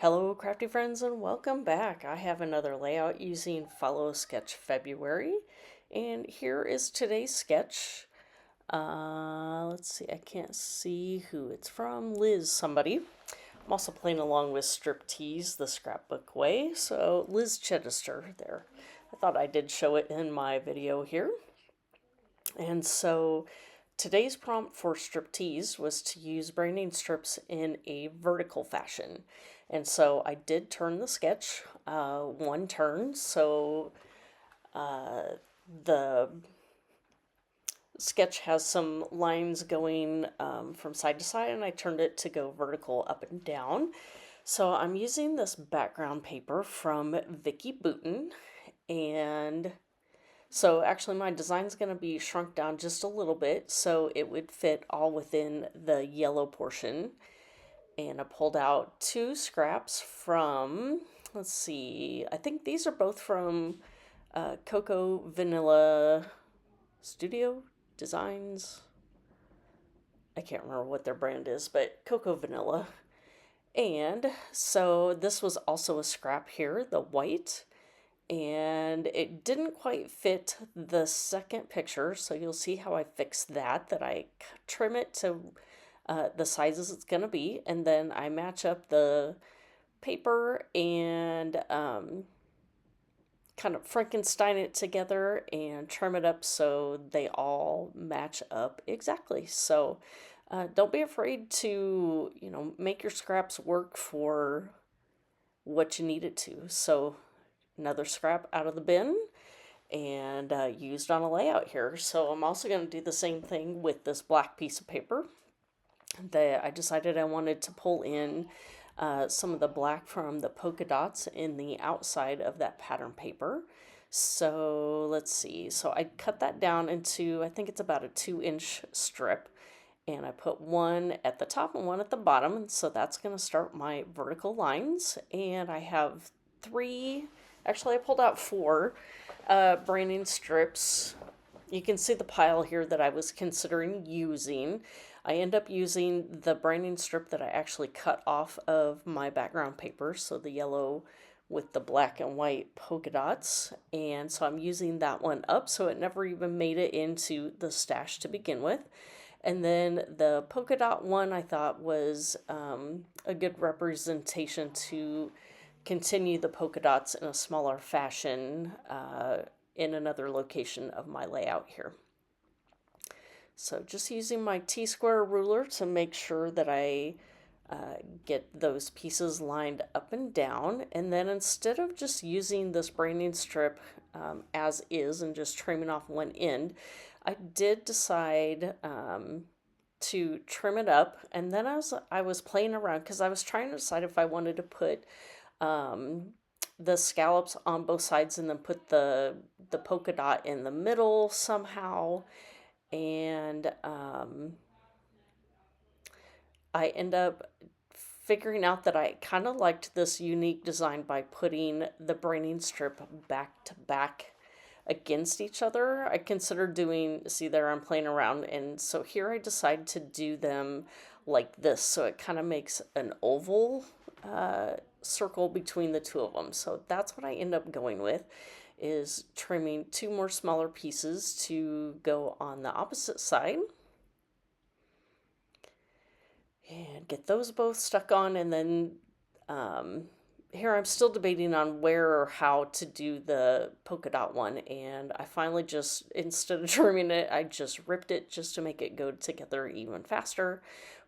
Hello crafty friends and welcome back. I have another layout using Follow Sketch February, and here is today's sketch. Let's see, I can't see who it's from. Liz somebody. I'm also playing along with Striptease the scrapbook way, so Liz Chittister there. I thought I did show it in my video here. And so today's prompt for Striptease was to use branding strips in a vertical fashion. And so I did turn the sketch one turn. So the sketch has some lines going from side to side, and I turned it to go vertical up and down. So I'm using this background paper from Vicky Booten, and so actually my design's going to be shrunk down just a little bit so it would fit all within the yellow portion. And I pulled out two scraps from, let's see, I think these are both from Cocoa Vanilla Studio Designs. I can't remember what their brand is, but Cocoa Vanilla. And so this was also a scrap here, the white, and it didn't quite fit the second picture, so you'll see how I fixed that I trim it to the sizes it's gonna be, and then I match up the paper and kind of Frankenstein it together and trim it up so they all match up exactly. So don't be afraid to, make your scraps work for what you need it to. So another scrap out of the bin and used on a layout here. So I'm also going to do the same thing with this black piece of paper that I decided I wanted to pull in some of the black from the polka dots in the outside of that pattern paper. So let's see. So I cut that down into, I think it's about a 2-inch strip. And I put one at the top and one at the bottom. So that's going to start my vertical lines. And I have three, actually I pulled out four branding strips. You can see the pile here that I was considering using. I end up using the branding strip that I actually cut off of my background paper, so the yellow with the black and white polka dots. And so I'm using that one up, so it never even made it into the stash to begin with. And then the polka dot one I thought was a good representation to continue the polka dots in a smaller fashion in another location of my layout here. So just using my T-square ruler to make sure that I get those pieces lined up and down. And then instead of just using this branding strip as is and just trimming off one end, I did decide to trim it up. And then I was playing around because I was trying to decide if I wanted to put the scallops on both sides and then put the polka dot in the middle somehow. And I end up figuring out that I kind of liked this unique design by putting the branding strip back to back against each other. I considered doing, see there I'm playing around, and so here I decided to do them like this, so it kind of makes an oval circle between the two of them. So that's what I end up going with, is trimming two more smaller pieces to go on the opposite side. And get those both stuck on, and then here I'm still debating on where or how to do the polka dot one, and I finally just, instead of trimming it, I just ripped it just to make it go together even faster.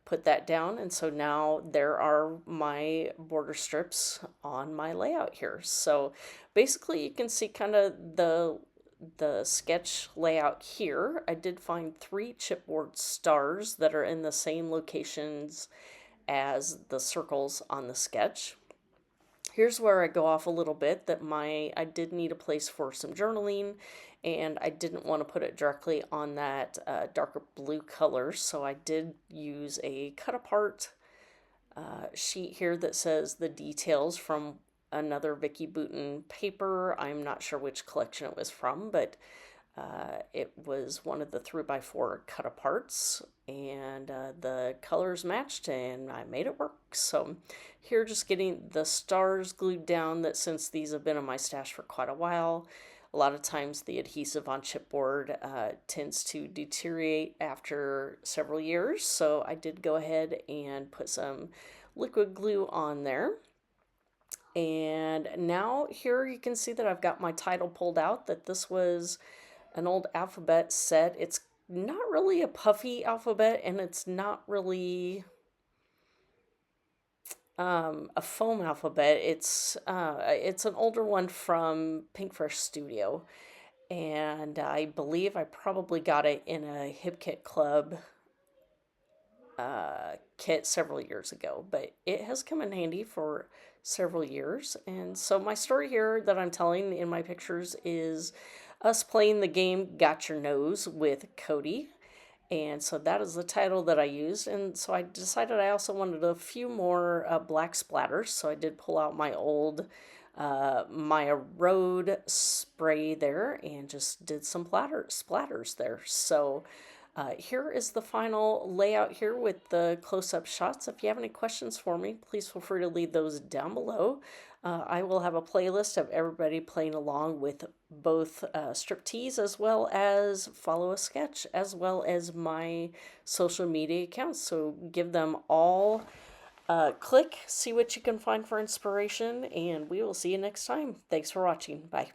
Put that down, and so now there are my border strips on my layout here. So basically you can see kind of the sketch layout here. I did find 3 chipboard stars that are in the same locations as the circles on the sketch. Here's where I go off a little bit, that I did need a place for some journaling, and I didn't want to put it directly on that darker blue color, so I did use a cut apart sheet here that says the details from another Vicky Booten paper. I'm not sure which collection it was from, but It was one of the 3x4 cut aparts, and the colors matched, and I made it work. So here, just getting the stars glued down, that since these have been in my stash for quite a while, a lot of times the adhesive on chipboard tends to deteriorate after several years. So I did go ahead and put some liquid glue on there. And now here you can see that I've got my title pulled out, that this was an old alphabet set. It's not really a puffy alphabet, and it's not really a foam alphabet. It's an older one from Pinkfresh Studio, and I believe I probably got it in a Hip Kit Club kit several years ago, but it has come in handy for several years. And so my story here that I'm telling in my pictures is us playing the game Got Your Nose with Cody. And so that is the title that I used. And so I decided I also wanted a few more black splatters. So I did pull out my old Maya Road spray there and just did some splatters there. So here is the final layout here with the close-up shots. If you have any questions for me, please feel free to leave those down below. I will have a playlist of everybody playing along with both Striptease, as well as Follow a Sketch, as well as my social media accounts. So give them all a click, see what you can find for inspiration, and we will see you next time. Thanks for watching. Bye.